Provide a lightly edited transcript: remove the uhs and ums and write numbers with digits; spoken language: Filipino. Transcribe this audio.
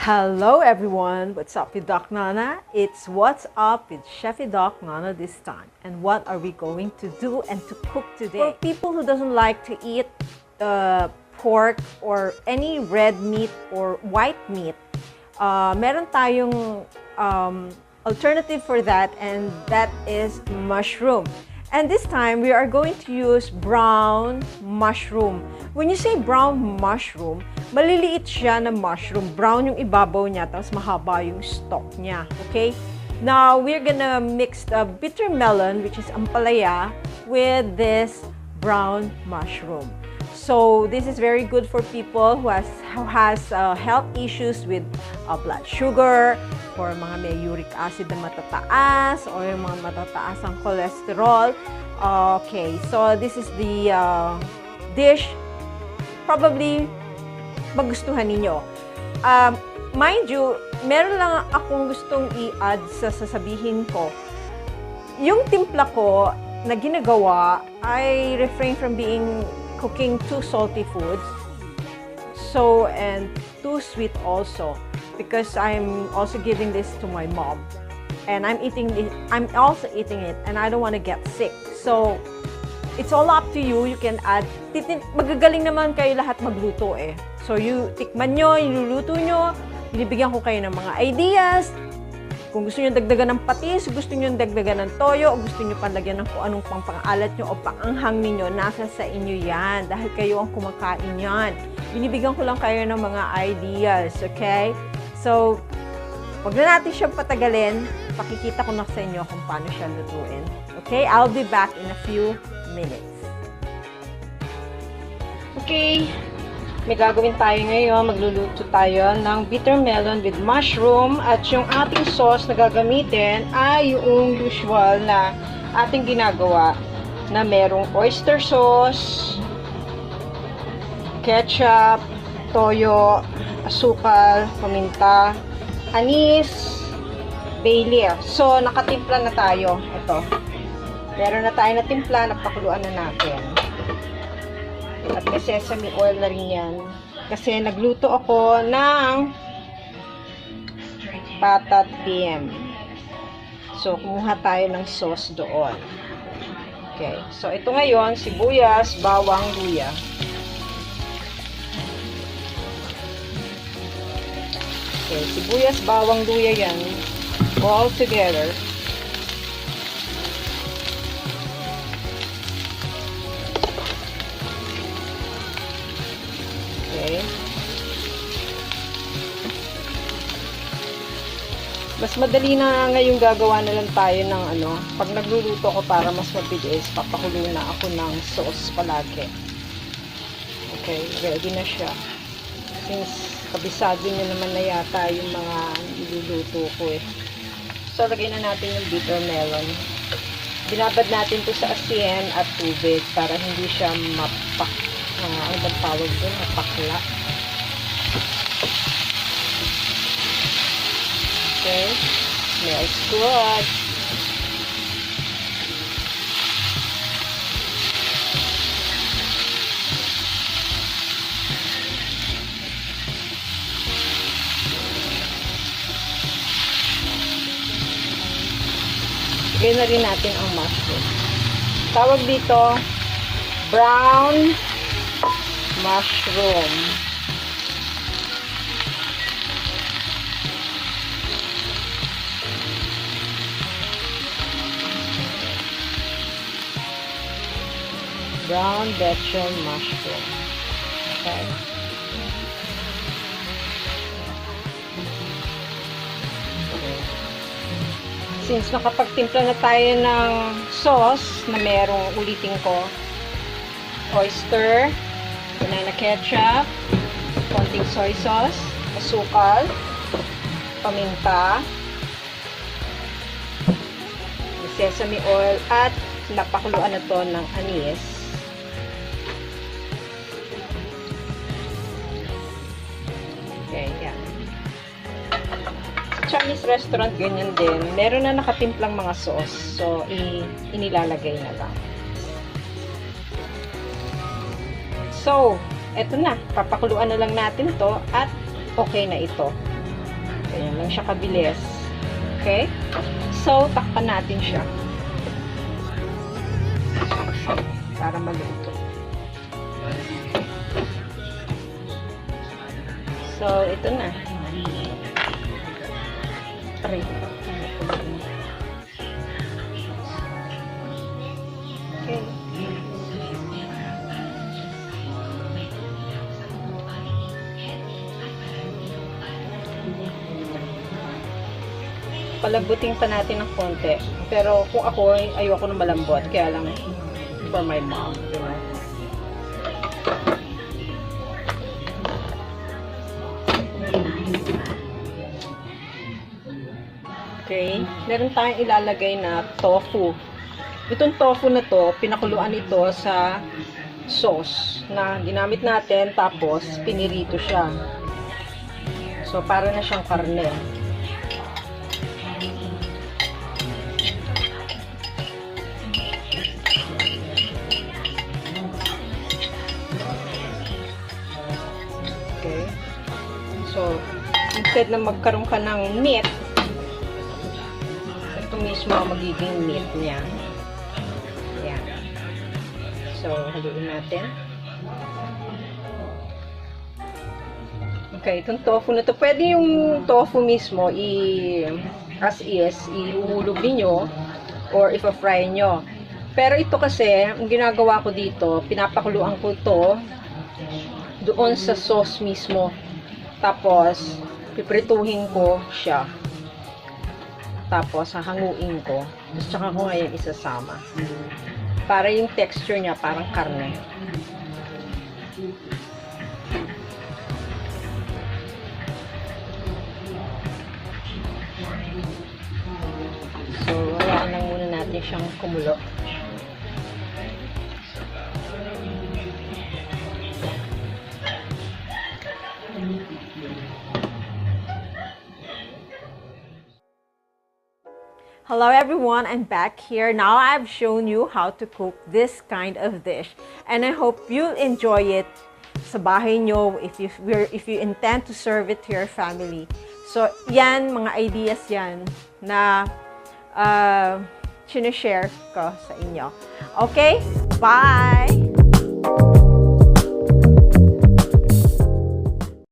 Hello everyone, what's up with Doc Nana? It's What's Up with Chefy Doc Nana this time. And what are we going to do and to cook today? For people who doesn't like to eat pork or any red meat or white meat, meron tayong alternative for that, and that is mushroom. And this time, we are going to use brown mushroom. When you say brown mushroom, maliliit siya na mushroom. Brown yung ibabaw niya, tapos mahaba yung stalk niya. Okay? Now, we're gonna mix the bitter melon, which is ampalaya, with this brown mushroom. So, this is very good for people who has health issues with blood sugar, or mga may uric acid na matataas, or yung mga matataas ang cholesterol. Okay, so this is the dish probably magustuhan ninyo. Mind you, meron lang akong gustong i-add sa sasabihin ko. Yung timpla ko na ginagawa, I refrain from cooking too salty foods. So, and too sweet also, because I'm also giving this to my mom. And I'm also eating it, and I don't want to get sick. So, it's all up to you. You can add, magagaling naman kayo lahat magluto eh. So, tikman nyo, iluluto nyo, binibigyan ko kayo ng mga ideas. Kung gusto nyo dagdagan ng patis, gusto nyo dagdagan ng toyo, o gusto nyo palagyan ng kung anong pang-alat nyo o pang-anghang ninyo, nasa sa inyo yan. Dahil kayo ang kumakain yan. Binibigyan ko lang kayo ng mga ideas, okay? So, wag na natin siyang patagalin. Pakikita ko na sa inyo kung paano siya lutuin. Okay? I'll be back in a few minutes. Okay. May gagawin tayo ngayon. Magluluto tayo ng bitter melon with mushroom. At yung ating sauce na gagamitin ay yung usual na ating ginagawa na merong oyster sauce, ketchup, toyo, asukal, paminta, anis, bay leaf. So, nakatimpla na tayo. Ito. Meron na tayo na timpla, napakuluan na natin. At may sesame oil na rin yan. Kasi nagluto ako ng patat PM. So, kumuha tayo ng sauce doon. Okay. So, ito ngayon, sibuyas, bawang, luya. Okay, sibuyas, bawang, luya yan. All together. Okay. Mas madali na ngayon gagawa na lang tayo ng pag nagluluto ko para mas mabilis, papakulo na ako ng sauce palagi. Okay, ready na siya. Since kabisado nyo naman na yata yung mga niluluto ko eh. So, lagay na natin yung bitter melon. Binabad natin to sa asin at tubig para hindi siya ano ba tawag doon? Mapakla. Okay. Smells good. Lagay na rin natin ang mushroom. Tawag dito, brown mushroom. Brown bechamel mushroom. Okay. Since nakapagtimpla na tayo ng sauce na merong ulitin ko, oyster, banana ketchup, konting soy sauce, asukal, paminta, sesame oil, at napakuluan na to ng anis. Okay, yan. Chinese restaurant, ganyan din. Meron na nakatimplang mga sauce. So, inilalagay na lang. So, eto na. Papakuluan na lang natin to at okay na ito. Kaya lang siya kabilis. Okay? So, takpan natin siya. Para maluto. So, ito na. Try. Okay. Palabutin pa natin ng konti. Pero kung ako, ayoko ng malambot. Kaya lang, for my mom. Diba? Okay. Meron tayong ilalagay na tofu. Itong tofu na to, pinakuluan ito sa sauce na ginamit natin. Tapos, pinirito siya. So, para na siyang karne. Okay. So, instead na magkaroon ka ng meat, ito mismo ang magiging meat niya. Ayan. So, haluin natin. Okay, itong tofu na to, pwede yung tofu mismo as is, ihulog niyo or ipa-fry nyo. Pero ito kasi, ang ginagawa ko dito, pinapakuluan ko ito doon sa sauce mismo. Tapos, piprituhin ko siya. Tapos, hahanguin ko. Tapos, tsaka ko ngayon isasama. Para yung texture niya, parang karne. So, hayaan lang muna natin siyang kumulo. Hello everyone, I'm back here. Now I've shown you how to cook this kind of dish. And I hope you'll enjoy it sa bahay nyo if you intend to serve it to your family. So, yan, mga ideas yan na sinishare ko sa inyo. Okay? Bye!